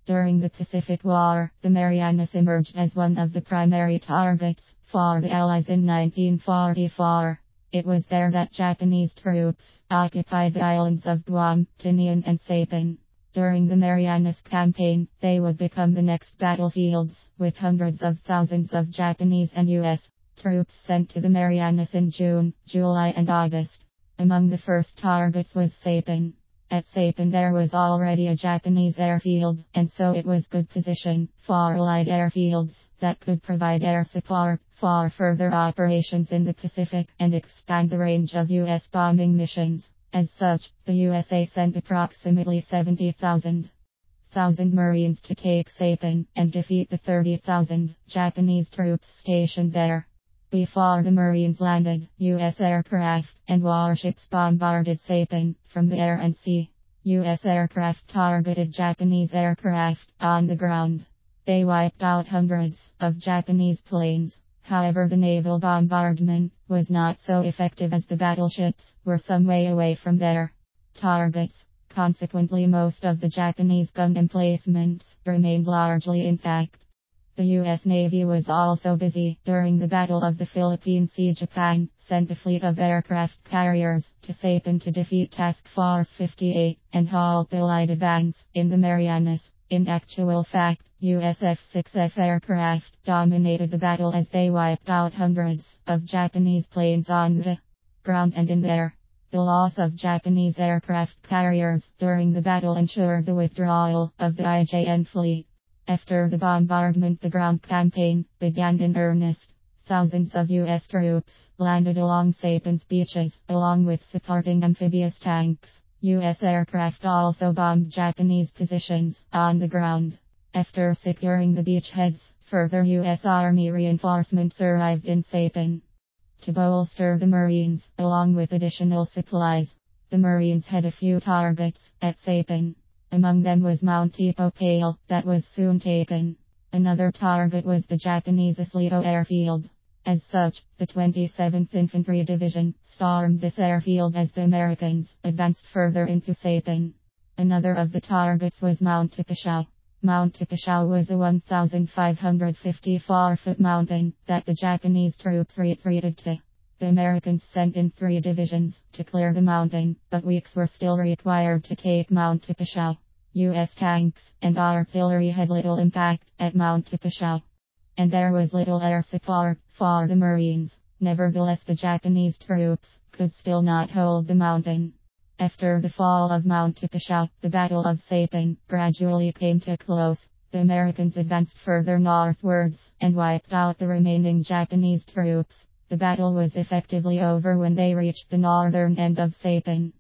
During the Pacific War, the Marianas emerged as one of the primary targets for the Allies in 1944. It was there that Japanese troops occupied the islands of Guam, Tinian, and Saipan. During the Marianas Campaign, they would become the next battlefields, with hundreds of thousands of Japanese and U.S. troops sent to the Marianas in June, July, and August. Among the first targets was Saipan. At Saipan there was already a Japanese airfield, and so it was good position for Allied airfields that could provide air support for further operations in the Pacific and expand the range of U.S. bombing missions. As such, the USA sent approximately 70,000 Marines to take Saipan and defeat the 30,000 Japanese troops stationed there. Before the Marines landed, U.S. aircraft and warships bombarded Saipan from the air and sea. U.S. aircraft targeted Japanese aircraft on the ground. They wiped out hundreds of Japanese planes. However, the naval bombardment was not so effective as the battleships were some way away from their targets. Consequently, most of the Japanese gun emplacements remained largely intact. The U.S. Navy was also busy. During the Battle of the Philippine Sea, Japan sent a fleet of aircraft carriers to Saipan to defeat Task Force 58 and halt the Allied advance in the Marianas. In actual fact, U.S. F-6F aircraft dominated the battle as they wiped out hundreds of Japanese planes on the ground and in the air. The loss of Japanese aircraft carriers during the battle ensured the withdrawal of the IJN fleet. After the bombardment, the ground campaign began in earnest. Thousands of U.S. troops landed along Saipan's beaches, along with supporting amphibious tanks. U.S. aircraft also bombed Japanese positions on the ground. After securing the beachheads, further U.S. Army reinforcements arrived in Saipan to bolster the Marines, along with additional supplies. The Marines had a few targets at Saipan. Among them was Mount Ipopale, that was soon taken. Another target was the Japanese Islito airfield. As such, the 27th Infantry Division stormed this airfield as the Americans advanced further into Saipan. Another of the targets was Mount Tipashau. Mount Tipashau was a 1,554-foot mountain that the Japanese troops retreated to. The Americans sent in 3 divisions to clear the mountain, but weeks were still required to take Mount Tipashau. U.S. tanks and artillery had little impact at Mount Tipashau, and there was little air support for the Marines. Nevertheless, the Japanese troops could still not hold the mountain. After the fall of Mount Tipashau, the Battle of Saipan gradually came to a close. The Americans advanced further northwards and wiped out the remaining Japanese troops. The battle was effectively over when they reached the northern end of Saipan.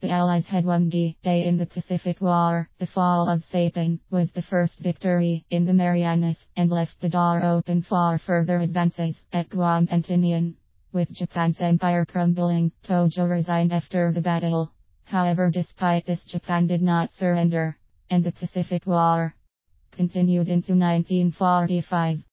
The Allies had won D-Day in the Pacific War. The fall of Saipan was the first victory in the Marianas and left the door open for further advances at Guam and Tinian. With Japan's empire crumbling, Tojo resigned after the battle. However, despite this, Japan did not surrender, and the Pacific War continued into 1945.